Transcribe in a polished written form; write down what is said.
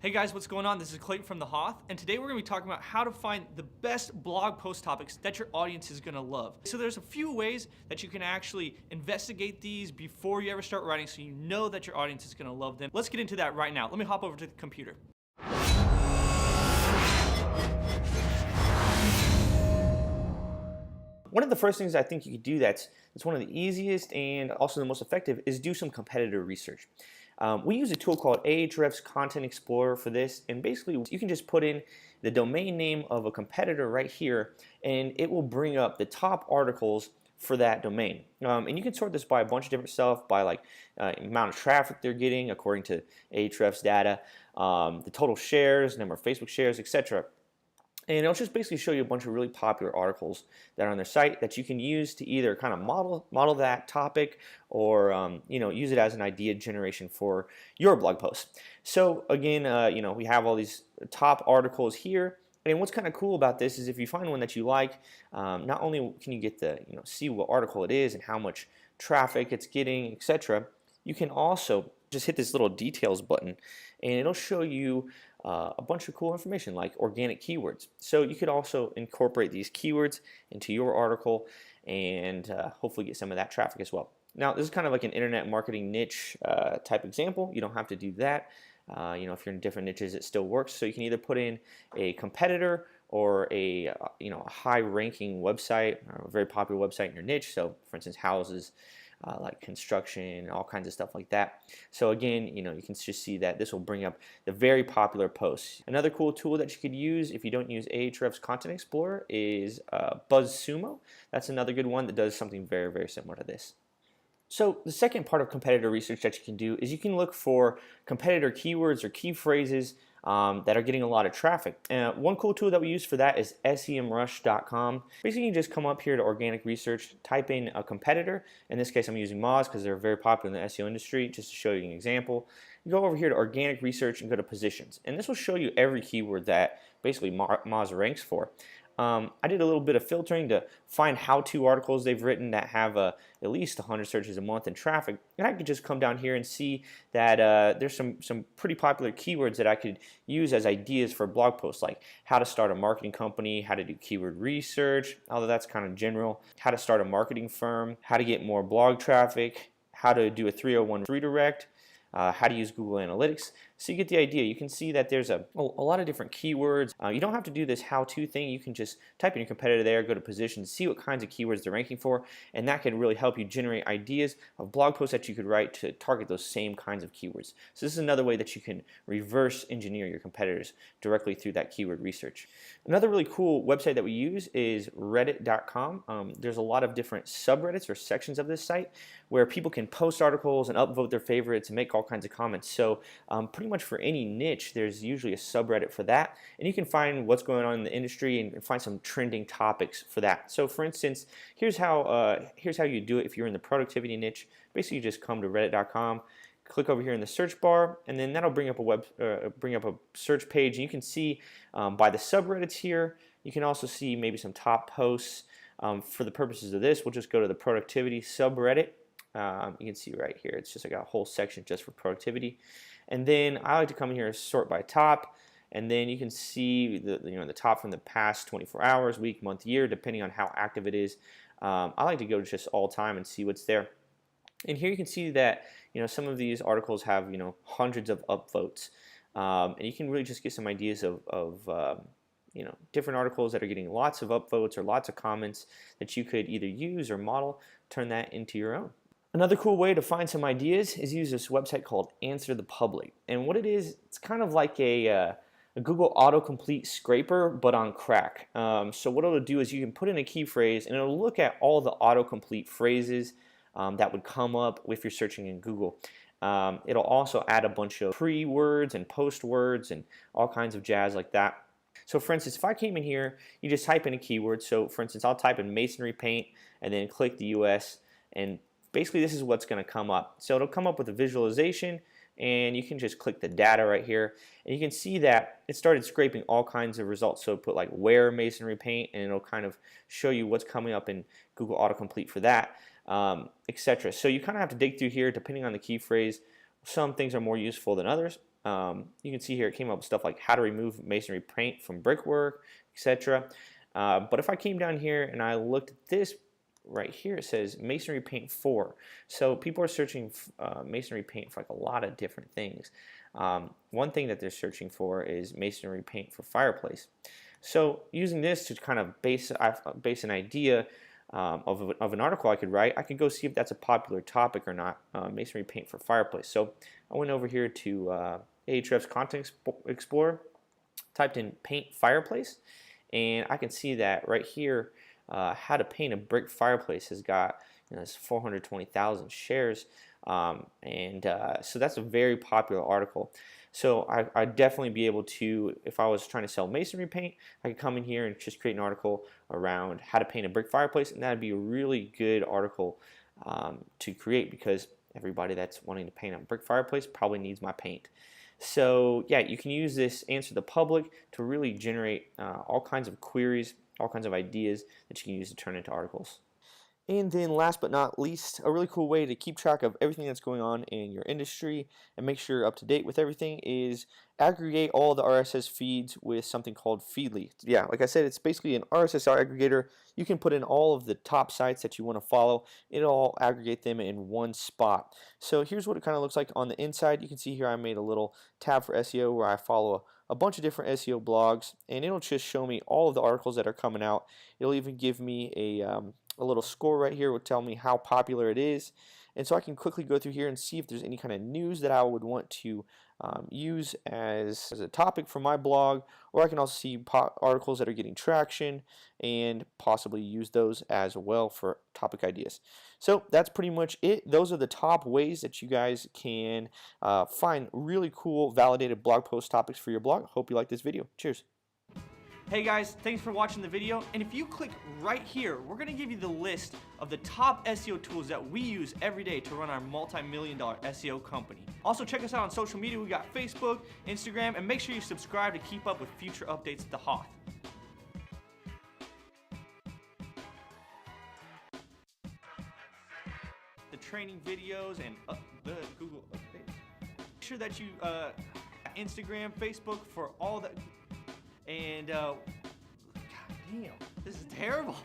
Hey guys, what's going on? This is Clayton from the HOTH, and today we're going to be talking about how to find the best blog post topics that your audience is going to love. So there's a few ways that you can actually investigate these before you ever start writing so you know that your audience is going to love them. Let's get into that right now. Let me hop over to the computer. One of the first things I think you could do that's one of the easiest and also the most effective is do some competitor research. We use a tool called Ahrefs Content Explorer for this, and basically you can just put in the domain name of a competitor right here and it will bring up the top articles for that domain. And you can sort this by a bunch of different stuff, by like amount of traffic they're getting according to Ahrefs data, the total shares, number of Facebook shares, etc. And it'll just basically show you a bunch of really popular articles that are on their site that you can use to either kind of model that topic or use it as an idea generation for your blog post. So again, we have all these top articles here. And what's kind of cool about this is if you find one that you like, not only can you get to see what article it is and how much traffic it's getting, etc. You can also just hit this little details button and it'll show you a bunch of cool information like organic keywords. So you could also incorporate these keywords into your article and hopefully get some of that traffic as well. Now this is kind of like an internet marketing niche type example. You don't have to do that. If you're in different niches, it still works. So you can either put in a competitor or a high-ranking website, or a very popular website in your niche. So, for instance, houses, like construction, all kinds of stuff like that. So again, you can just see that this will bring up the very popular posts. Another cool tool that you could use if you don't use Ahrefs Content Explorer is Buzzsumo. That's another good one that does something very, very similar to this. So the second part of competitor research that you can do is you can look for competitor keywords or key phrases that are getting a lot of traffic. One cool tool that we use for that is SEMRush.com. Basically, you just come up here to organic research, type in a competitor. In this case, I'm using Moz because they're very popular in the SEO industry. Just to show you an example, you go over here to organic research and go to positions. And this will show you every keyword that basically Moz ranks for. I did a little bit of filtering to find how-to articles they've written that have at least 100 searches a month in traffic, and I could just come down here and see that there's some pretty popular keywords that I could use as ideas for blog posts, like how to start a marketing company, how to do keyword research, although that's kind of general, how to start a marketing firm, how to get more blog traffic, how to do a 301 redirect, how to use Google Analytics. So you get the idea. You can see that there's a lot of different keywords. You don't have to do this how-to thing. You can just type in your competitor there, go to positions, see what kinds of keywords they're ranking for, and that can really help you generate ideas of blog posts that you could write to target those same kinds of keywords. So this is another way that you can reverse engineer your competitors directly through that keyword research. Another really cool website that we use is reddit.com. There's a lot of different subreddits or sections of this site where people can post articles and upvote their favorites and make all kinds of comments. So pretty much for any niche, there's usually a subreddit for that, and you can find what's going on in the industry and find some trending topics for that. So for instance, here's how you do it if you're in the productivity niche. Basically, you just come to reddit.com, click over here in the search bar, and then that'll bring up a search page, and you can see by the subreddits here. You can also see maybe some top posts. For the purposes of this, we'll just go to the productivity subreddit. You can see right here, it's just like a whole section just for productivity. And then I like to come in here and sort by top, and then you can see the top from the past 24 hours, week, month, year, depending on how active it is. I like to go to just all time and see what's there. And here you can see that some of these articles have hundreds of upvotes, and you can really just get some ideas of different articles that are getting lots of upvotes or lots of comments that you could either use or model, turn that into your own. Another cool way to find some ideas is use this website called Answer the Public. And what it is, it's kind of like a Google autocomplete scraper, but on crack. So what it'll do is you can put in a key phrase and it'll look at all the autocomplete phrases that would come up if you're searching in Google. It'll also add a bunch of pre-words and post-words and all kinds of jazz like that. So for instance, if I came in here, you just type in a keyword. So for instance, I'll type in masonry paint and then click the US, and basically this is what's going to come up. So it'll come up with a visualization, and you can just click the data right here, and you can see that it started scraping all kinds of results. So put like where masonry paint, and it'll kind of show you what's coming up in Google autocomplete for that, etc. So you kind of have to dig through here depending on the key phrase. Some things are more useful than others. You can see here it came up with stuff like how to remove masonry paint from brickwork, etc. But if I came down here and I looked at this right here, it says masonry paint 4. So people are searching masonry paint for like a lot of different things. One thing that they're searching for is masonry paint for fireplace. So using this to kind of base an idea of an article I could write, I could go see if that's a popular topic or not, masonry paint for fireplace. So I went over here to Ahrefs Content Explorer, typed in paint fireplace, and I can see that right here, how to paint a brick fireplace has got, it's 420,000 shares, so that's a very popular article. So I'd definitely be able to, if I was trying to sell masonry paint, I could come in here and just create an article around how to paint a brick fireplace, and that'd be a really good article to create, because everybody that's wanting to paint a brick fireplace probably needs my paint. So yeah, you can use this answer the public to really generate all kinds of queries, all kinds of ideas that you can use to turn into articles. And then last but not least, a really cool way to keep track of everything that's going on in your industry and make sure you're up to date with everything is aggregate all the RSS feeds with something called Feedly. Yeah, like I said, it's basically an RSS aggregator. You can put in all of the top sites that you want to follow. It'll all aggregate them in one spot. So here's what it kind of looks like on the inside. You can see here I made a little tab for SEO where I follow a bunch of different SEO blogs, and it'll just show me all of the articles that are coming out. It'll even give me a little score right here, will tell me how popular it is, and so I can quickly go through here and see if there's any kind of news that I would want to use as a topic for my blog, or I can also see articles that are getting traction and possibly use those as well for topic ideas. So that's pretty much it. Those are the top ways that you guys can find really cool validated blog post topics for your blog. Hope you like this video. Cheers. Hey guys, thanks for watching the video, and if you click right here, we're going to give you the list of the top SEO tools that we use every day to run our multi-million-dollar SEO company. Also check us out on social media. We got Facebook, Instagram, and make sure you subscribe to keep up with future updates at the HOTH. The training videos and the Google updates. Make sure that you Instagram, Facebook for all that. And, God damn, this is terrible.